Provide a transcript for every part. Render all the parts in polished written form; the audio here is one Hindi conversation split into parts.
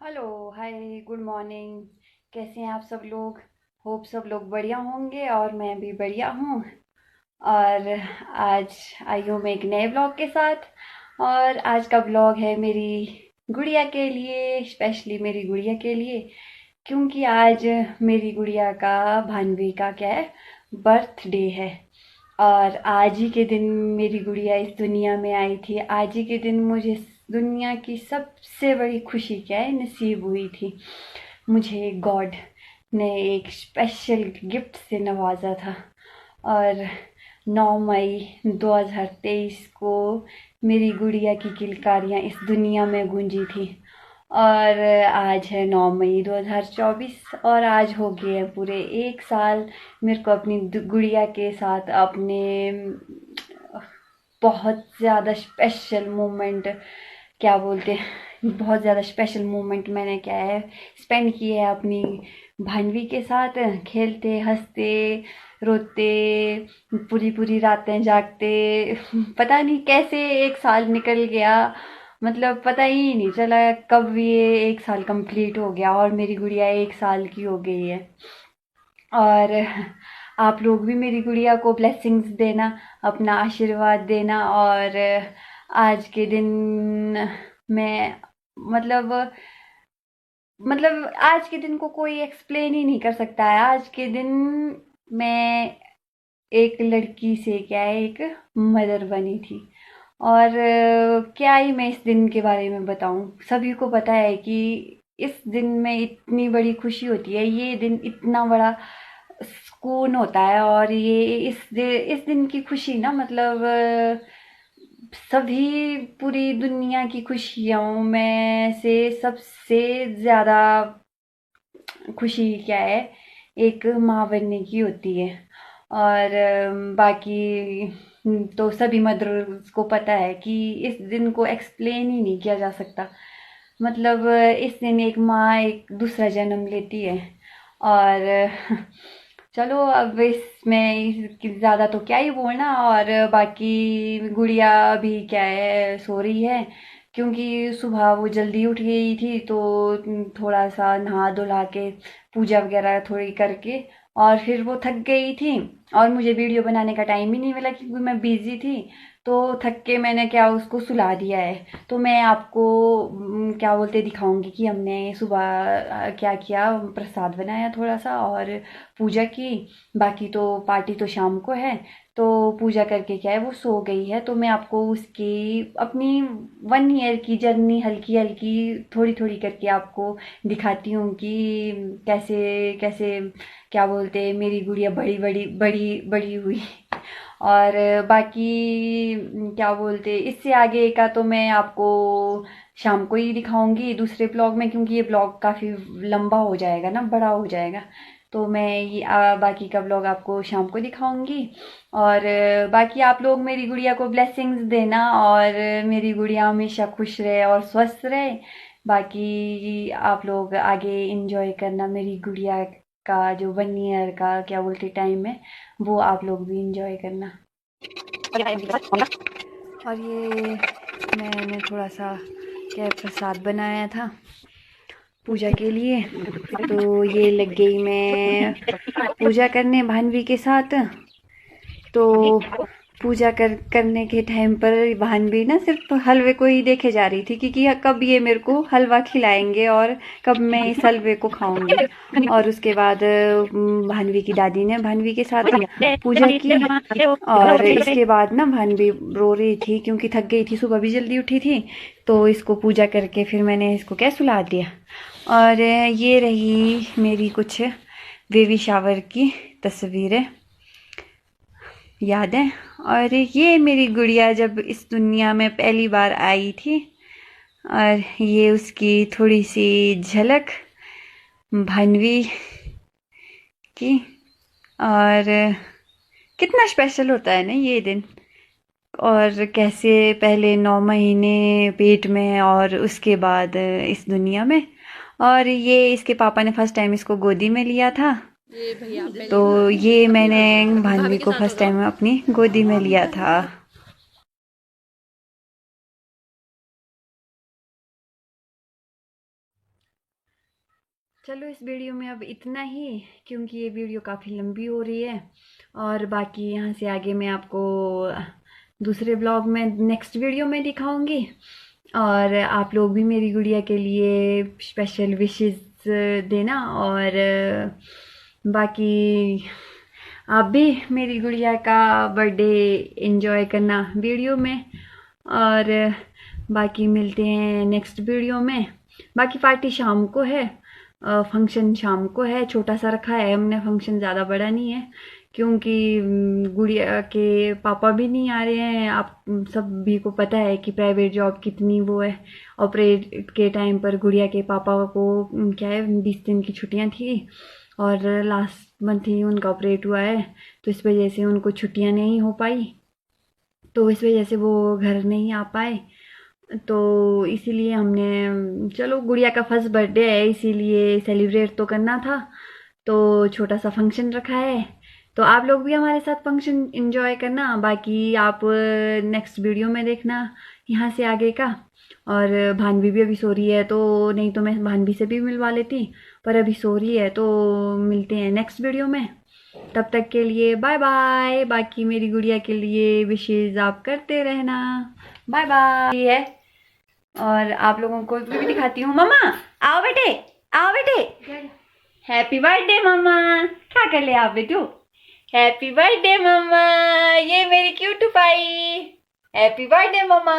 हेलो, हाय, गुड मॉर्निंग। कैसे हैं आप सब लोग? होप सब लोग बढ़िया होंगे और मैं भी बढ़िया हूँ। और आज आई हूँ मैं एक नए ब्लॉग के साथ। और आज का ब्लॉग है मेरी गुड़िया के लिए, स्पेशली मेरी गुड़िया के लिए, क्योंकि आज मेरी गुड़िया का, भानवी का क्या है, बर्थडे है। और आज ही के दिन मेरी गुड़िया इस दुनिया में आई थी। आज ही के दिन मुझे इस दुनिया की सबसे बड़ी खुशी क्या है, नसीब हुई थी। मुझे गॉड ने एक स्पेशल गिफ्ट से नवाजा था। और 9 मई 2023 को मेरी गुड़िया की किलकारियाँ इस दुनिया में गूंजी थी। और आज है 9 मई 2024 और आज हो गए हैं पूरे 1 साल मेरे को अपनी गुड़िया के साथ अपने बहुत ज़्यादा स्पेशल मोमेंट, क्या बोलते हैं, बहुत ज़्यादा स्पेशल मोमेंट मैंने क्या है स्पेंड किए है अपनी भानवी के साथ, खेलते हंसते रोते, पूरी पूरी रातें जागते। पता नहीं कैसे 1 साल निकल गया। मतलब पता ही नहीं चला कब ये 1 साल कंप्लीट हो गया और मेरी गुड़िया 1 साल की हो गई है। और आप लोग भी मेरी गुड़िया को ब्लेसिंग्स देना, अपना आशीर्वाद देना। और आज के दिन मैं, मतलब आज के दिन को कोई एक्सप्लेन ही नहीं कर सकता है। आज के दिन मैं एक लड़की से क्या है, एक मदर बनी थी। और क्या ही मैं इस दिन के बारे में बताऊं। सभी को पता है कि इस दिन में इतनी बड़ी खुशी होती है, ये दिन इतना बड़ा सुकून होता है। और ये इस दिन की खुशी ना, मतलब सभी पूरी दुनिया की खुशियों में से सबसे ज्यादा खुशी क्या है, एक माँ बनने की होती है। और बाकी तो सभी मदर्स को पता है कि इस दिन को एक्सप्लेन ही नहीं किया जा सकता। मतलब इस दिन एक माँ एक दूसरा जन्म लेती है। और चलो अब इसमें ज़्यादा तो क्या ही बोलना। और बाकी गुड़िया भी क्या है, सो रही है, क्योंकि सुबह वो जल्दी उठ गई थी। तो थोड़ा सा नहा धुला के पूजा वगैरह थोड़ी करके और फिर वो थक गई थी। और मुझे वीडियो बनाने का टाइम ही नहीं मिला क्योंकि मैं बिजी थी। तो थक के मैंने क्या उसको सुला दिया है। तो मैं आपको क्या बोलते दिखाऊंगी कि हमने सुबह क्या किया। प्रसाद बनाया थोड़ा सा और पूजा की। बाकी तो पार्टी तो शाम को है। तो पूजा करके क्या है वो सो गई है। तो मैं आपको उसकी अपनी 1 ईयर की जर्नी हल्की हल्की थोड़ी थोड़ी करके आपको दिखाती हूँ कि कैसे कैसे, क्या बोलते, मेरी गुड़िया बड़ी बड़ी बड़ी बड़ी हुई। और बाकी क्या बोलते, इससे आगे का तो मैं आपको शाम को ही दिखाऊंगी दूसरे ब्लॉग में, क्योंकि ये ब्लॉग काफ़ी लंबा हो जाएगा ना, बड़ा हो जाएगा। तो मैं ये बाकी का ब्लॉग आपको शाम को दिखाऊंगी। और बाकी आप लोग मेरी गुड़िया को ब्लेसिंग्स देना और मेरी गुड़िया हमेशा खुश रहे और स्वस्थ रहे। बाकी आप लोग आगे इंजॉय करना मेरी गुड़िया का जो 1 ईयर का क्या बोलते टाइम है, वो आप लोग भी इंजॉय करना। और ये मैंने थोड़ा सा क्या प्रसाद बनाया था पूजा के लिए। तो ये लग गई मैं पूजा करने भानवी के साथ। तो पूजा करने के टाइम पर भानवी ना सिर्फ हलवे को ही देखे जा रही थी कि कब ये मेरे को हलवा खिलाएंगे और कब मैं इस हलवे को खाऊंगी। और उसके बाद भानवी की दादी ने भानवी के साथ पूजा की। और इसके बाद ना भानवी रो रही थी क्योंकि थक गई थी, सुबह भी जल्दी उठी थी। तो इसको पूजा करके फिर मैंने इसको क्या सुला दिया। और ये रही मेरी कुछ बेबी शावर की तस्वीरें, याद है। और ये मेरी गुड़िया जब इस दुनिया में पहली बार आई थी। और ये उसकी थोड़ी सी झलक भानवी की। और कितना स्पेशल होता है ना ये दिन। और कैसे पहले 9 महीने पेट में और उसके बाद इस दुनिया में। और ये इसके पापा ने फर्स्ट टाइम इसको गोदी में लिया था। तो ये मैंने भानवी को फर्स्ट टाइम अपनी गोदी में लिया था। चलो इस वीडियो में अब इतना ही, क्योंकि ये वीडियो काफ़ी लंबी हो रही है। और बाकी यहाँ से आगे मैं आपको दूसरे ब्लॉग में नेक्स्ट वीडियो में दिखाऊंगी। और आप लोग भी मेरी गुड़िया के लिए स्पेशल विशेस देना। और बाकी आप भी मेरी गुड़िया का बर्थडे एंजॉय करना वीडियो में। और बाकी मिलते हैं नेक्स्ट वीडियो में। बाकी पार्टी शाम को है, फंक्शन शाम को है, छोटा सा रखा है हमने फंक्शन, ज़्यादा बड़ा नहीं है क्योंकि गुड़िया के पापा भी नहीं आ रहे हैं। आप सभी को पता है कि प्राइवेट जॉब कितनी वो है। ऑपरेट के टाइम पर गुड़िया के पापा को क्या है 20 दिन की छुट्टियां थी और लास्ट मंथ ही उनका ऑपरेट हुआ है, तो इस वजह से उनको छुट्टियां नहीं हो पाई, तो इस वजह से वो घर नहीं आ पाए। तो इसीलिए हमने चलो गुड़िया का फर्स्ट बर्थडे है इसीलिए सेलिब्रेट तो करना था, तो छोटा सा फंक्शन रखा है। तो आप लोग भी हमारे साथ फंक्शन एंजॉय करना। बाकी आप नेक्स्ट वीडियो में देखना यहाँ से आगे का। और भानवी भी अभी सो रही है, तो नहीं तो मैं भानवी से भी मिलवा लेती, पर अभी सो रही है। तो मिलते हैं नेक्स्ट वीडियो में, तब तक के लिए बाय बाय। बाकी मेरी गुड़िया के लिए विशेष आप करते रहना। बाय बाय है। और आप लोगों को भी दिखाती हूँ। मम्मा आओ बेटे, आओ बेटे। हैप्पी बर्थडे मम्मा। क्या कर ले आप बेटू? हैप्पी बर्थडे मम्मा। ये मेरी क्यूट पाई। हैप्पी बर्थडे मम्मा।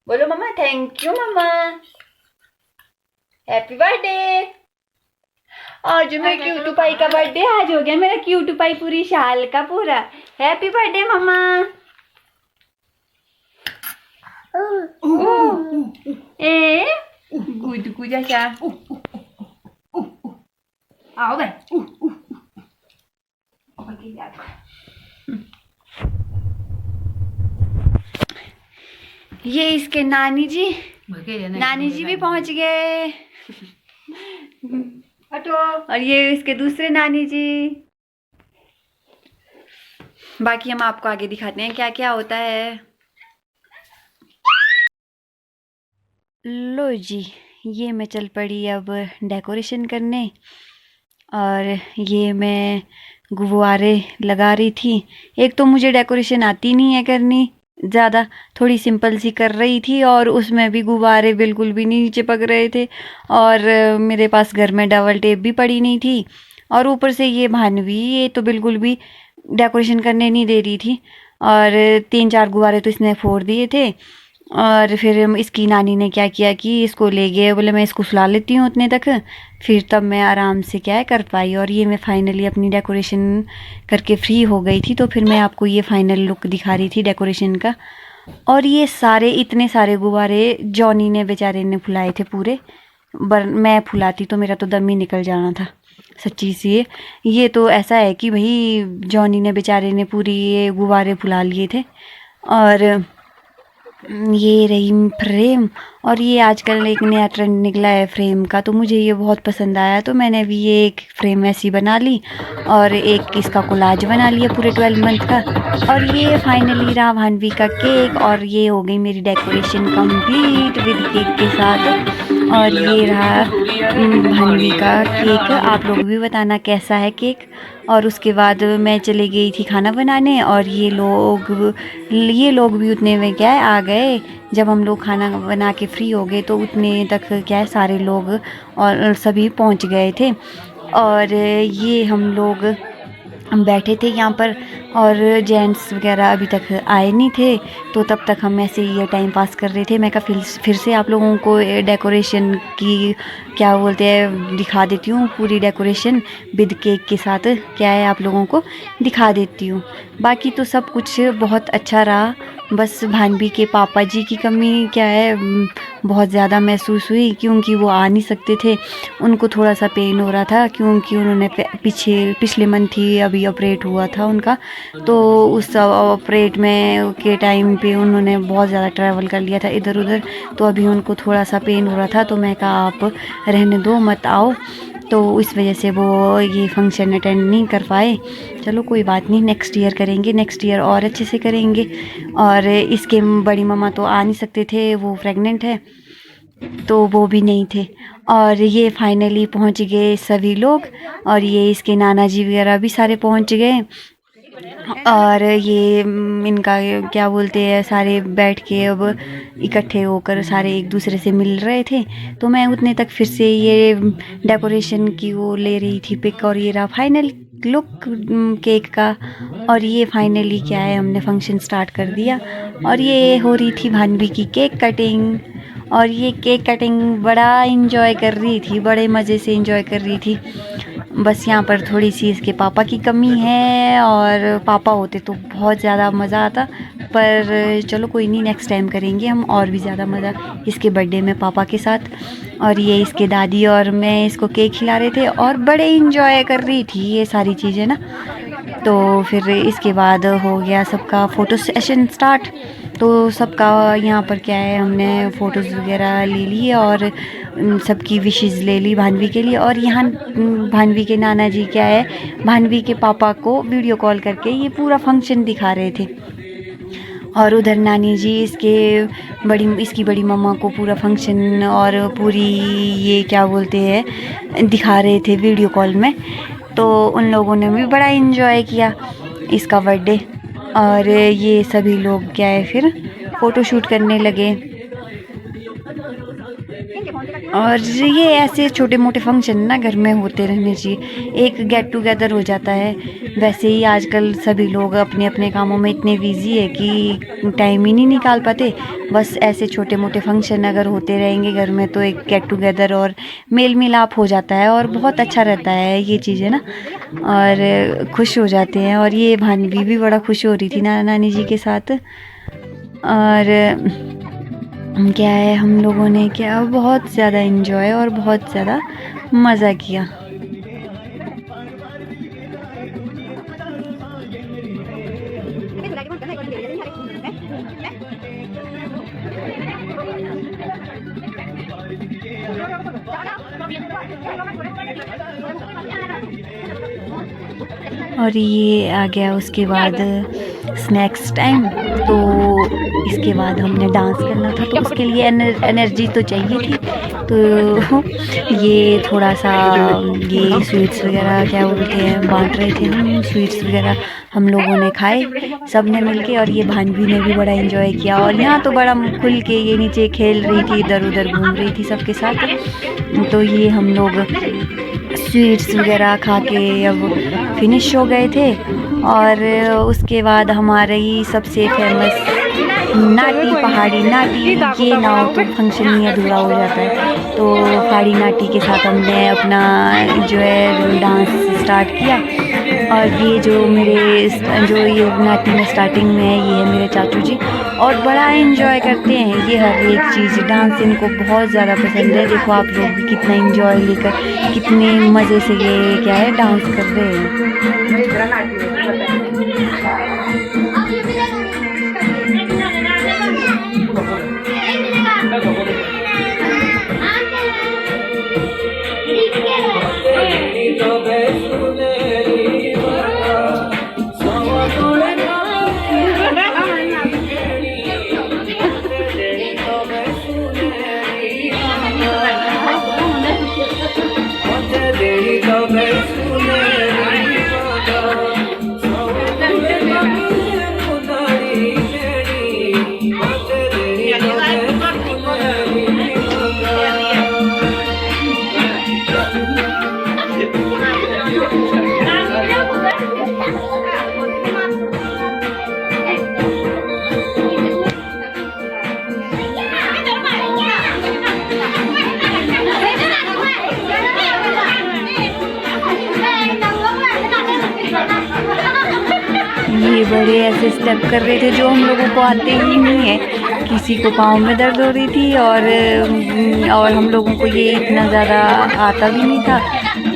बोलो मम्मा थैंक यू मम्मा। Happy birthday. आज मेरे क्यूट पाई का बर्थडे आज हो गया। मेरा क्यूट पाई पूरी साल का पूरा। हैप्पी बर्थडे मम्मा। ए गुड गुजा चा आओ बे। ये इसके नानी जी भी पहुंच गए। और ये इसके दूसरे नानी जी। बाकी हम आपको आगे दिखाते हैं क्या क्या होता है। लो जी, ये मैं चल पड़ी अब डेकोरेशन करने। और ये मैं गुब्बारे लगा रही थी। एक तो मुझे डेकोरेशन आती नहीं है करनी, ज़्यादा थोड़ी सिंपल सी कर रही थी और उसमें भी गुब्बारे बिल्कुल भी नहीं चिपक रहे थे। और मेरे पास घर में डबल टेप भी पड़ी नहीं थी। और ऊपर से ये भानवी ये तो बिल्कुल भी डेकोरेशन करने नहीं दे रही थी। और 3-4 गुब्बारे तो इसने फोड़ दिए थे। और फिर इसकी नानी ने क्या किया कि इसको ले गए, बोले मैं इसको सुला लेती हूँ उतने तक, फिर तब मैं आराम से क्या है कर पाई। और ये मैं फाइनली अपनी डेकोरेशन करके फ्री हो गई थी, तो फिर मैं आपको ये फाइनल लुक दिखा रही थी डेकोरेशन का। और ये सारे इतने सारे गुब्बारे जॉनी ने बेचारे ने फुलाए थे पूरे। मैं फुलाती तो मेरा तो दम ही निकल जाना था सच्ची सी। ये तो ऐसा है कि भाई जॉनी ने बेचारे ने पूरी ये गुब्बारे फुला लिए थे। और ये रही फ्रेम। और ये आजकल एक नया ट्रेंड निकला है फ्रेम का, तो मुझे ये बहुत पसंद आया, तो मैंने भी ये एक फ्रेम ऐसी बना ली और एक इसका कोलाज बना लिया पूरे 12 मंथ का। और ये फाइनली रहा भानवी का केक। और ये हो गई मेरी डेकोरेशन कंप्लीट विद केक के साथ। और ये रहा भानवी का केक। आप लोग भी बताना कैसा है केक। और उसके बाद मैं चली गई थी खाना बनाने। और ये लोग भी उतने में क्या है आ गए। जब हम लोग खाना बना के फ्री हो गए तो उतने तक क्या है सारे लोग और सभी पहुंच गए थे। और ये हम बैठे थे यहाँ पर और जेंट्स वगैरह अभी तक आए नहीं थे, तो तब तक हम ऐसे ये टाइम पास कर रहे थे। मैं कहा फिर से आप लोगों को डेकोरेशन की क्या बोलते हैं दिखा देती हूँ, पूरी डेकोरेशन विद केक के साथ क्या है आप लोगों को दिखा देती हूँ। बाकी तो सब कुछ बहुत अच्छा रहा, बस भानवी के पापा जी की कमी क्या है बहुत ज़्यादा महसूस हुई, क्योंकि वो आ नहीं सकते थे। उनको थोड़ा सा पेन हो रहा था क्योंकि उन्होंने पिछले मंथ ही अभी ऑपरेट हुआ था उनका, तो उस ऑपरेट में के टाइम पे उन्होंने बहुत ज़्यादा ट्रैवल कर लिया था इधर उधर, तो अभी उनको थोड़ा सा पेन हो रहा था। तो मैं कहा आप रहने दो मत आओ, तो इस वजह से वो ये फंक्शन अटेंड नहीं कर पाए। चलो कोई बात नहीं, नेक्स्ट ईयर करेंगे, नेक्स्ट ईयर और अच्छे से करेंगे। और इसके बड़ी मामा तो आ नहीं सकते थे, वो प्रेग्नेंट है तो वो भी नहीं थे। और ये फाइनली पहुंच गए सभी लोग, और ये इसके नाना जी वगैरह भी सारे पहुंच गए। और ये इनका क्या बोलते हैं, सारे बैठ के अब इकट्ठे होकर सारे एक दूसरे से मिल रहे थे। तो मैं उतने तक फिर से ये डेकोरेशन की वो ले रही थी पिक, और ये रहा फाइनल लुक केक का। और ये फाइनली क्या है, हमने फंक्शन स्टार्ट कर दिया, और ये हो रही थी भानवी की केक कटिंग। और ये केक कटिंग बड़ा इन्जॉय कर रही थी, बड़े मज़े से इन्जॉय कर रही थी। बस यहाँ पर थोड़ी सी इसके पापा की कमी है, और पापा होते तो बहुत ज़्यादा मज़ा आता, पर चलो कोई नहीं, नेक्स्ट टाइम करेंगे हम और भी ज़्यादा मज़ा इसके बर्थडे में पापा के साथ। और ये इसके दादी और मैं इसको केक खिला रहे थे, और बड़े इन्जॉय कर रही थी ये सारी चीज़ें ना। तो फिर इसके बाद हो गया सबका फ़ोटो सेशन स्टार्ट। तो सबका यहाँ पर क्या है, हमने फ़ोटोज़ वगैरह ले लिए और सबकी विशेज़ ले ली भानवी के लिए। और यहाँ भानवी के नाना जी क्या है, भानवी के पापा को वीडियो कॉल करके ये पूरा फंक्शन दिखा रहे थे। और उधर नानी जी इसकी बड़ी मम्मा को पूरा फंक्शन और पूरी ये क्या बोलते हैं दिखा रहे थे वीडियो कॉल में। तो उन लोगों ने भी बड़ा इन्जॉय किया इसका बर्थडे। और ये सभी लोग क्या है फिर फ़ोटो शूट करने लगे। और ये ऐसे छोटे मोटे फंक्शन ना घर में होते रहने चाहिए, एक गेट टुगेदर हो जाता है। वैसे ही आजकल सभी लोग अपने अपने कामों में इतने बिजी है कि टाइम ही नहीं निकाल पाते। बस ऐसे छोटे मोटे फंक्शन अगर होते रहेंगे घर में तो एक गेट टुगेदर और मेल मिलाप हो जाता है, और बहुत अच्छा रहता है ये चीज़ें ना, और खुश हो जाते हैं। और ये भानवी भी बड़ा खुश हो रही थी नाना नानी जी के साथ। और क्या है, हम लोगों ने क्या बहुत ज़्यादा इन्जॉय और बहुत ज़्यादा मज़ा किया। और ये आ गया उसके बाद स्नैक्स टाइम। तो इसके बाद हमने डांस करना था, तो उसके लिए एनर्जी तो चाहिए थी। तो ये थोड़ा सा ये स्वीट्स वगैरह क्या बोलते हैं बांट रहे थे हम, स्वीट्स वगैरह हम लोगों ने खाए सब ने मिल के। और ये भानवी ने भी बड़ा एंजॉय किया, और यहाँ तो बड़ा खुल के ये नीचे खेल रही थी, इधर उधर घूम रही थी सबके साथ। तो ये हम लोग स्वीट्स वगैरह खा के अब फिनिश हो गए थे। और उसके बाद हमारा ही सबसे फेमस नाटी पहाड़ी नाटी, ये ना हो तो फंक्शन ही अधूरा हो जाता है। तो पहाड़ी नाटी के साथ हमने अपना जो है डांस स्टार्ट किया। और ये जो ये नाटी में स्टार्टिंग में है, ये है मेरे चाचू जी, और बड़ा एंजॉय करते हैं ये हर एक चीज़। डांस इनको बहुत ज़्यादा पसंद है। देखो आप लोग भी कितना एंजॉय लेकर कितने मज़े से ये क्या है डांस कर रहे हैं। ये बड़े ऐसे स्टेप कर रहे थे जो हम लोगों को आते ही नहीं है। किसी को पाँव में दर्द हो रही थी, और हम लोगों को ये इतना ज़्यादा आता भी नहीं था।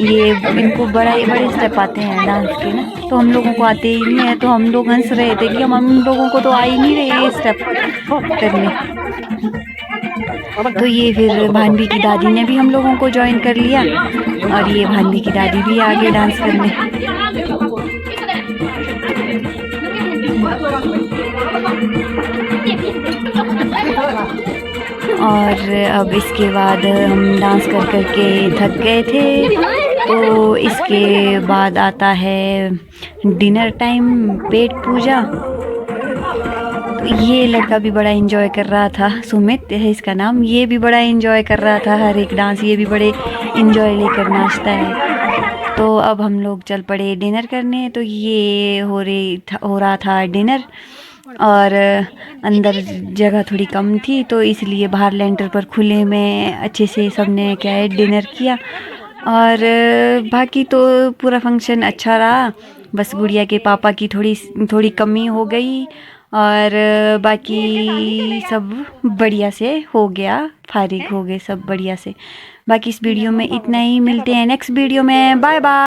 ये इनको बड़े स्टेप आते हैं डांस के ना, तो हम लोगों को आते ही नहीं है। तो हम लोग हंस रहे थे कि हम लोगों को तो आ ही नहीं रहे ये स्टेप करने। तो ये फिर भानवी की दादी ने भी हम लोगों को ज्वाइन कर लिया, और ये भानवी की दादी भी आगे डांस करने। और अब इसके बाद हम डांस कर कर के थक गए थे, तो इसके बाद आता है डिनर टाइम, पेट पूजा। तो ये लड़का भी बड़ा एंजॉय कर रहा था, सुमित है इसका नाम, ये भी बड़ा एंजॉय कर रहा था हर एक डांस, ये भी बड़े एंजॉय लेकर नाचता है। तो अब हम लोग चल पड़े डिनर करने। तो ये हो रहा था डिनर, और अंदर जगह थोड़ी कम थी, तो इसलिए बाहर लेंटर पर खुले में अच्छे से सबने क्या है डिनर किया। और बाकी तो पूरा फंक्शन अच्छा रहा, बस गुड़िया के पापा की थोड़ी कमी हो गई, और बाकी सब बढ़िया से हो गया, फारिग हो गए सब बढ़िया से। बाकी इस वीडियो में इतना ही, मिलते हैं नेक्स्ट वीडियो में, बाय बाय।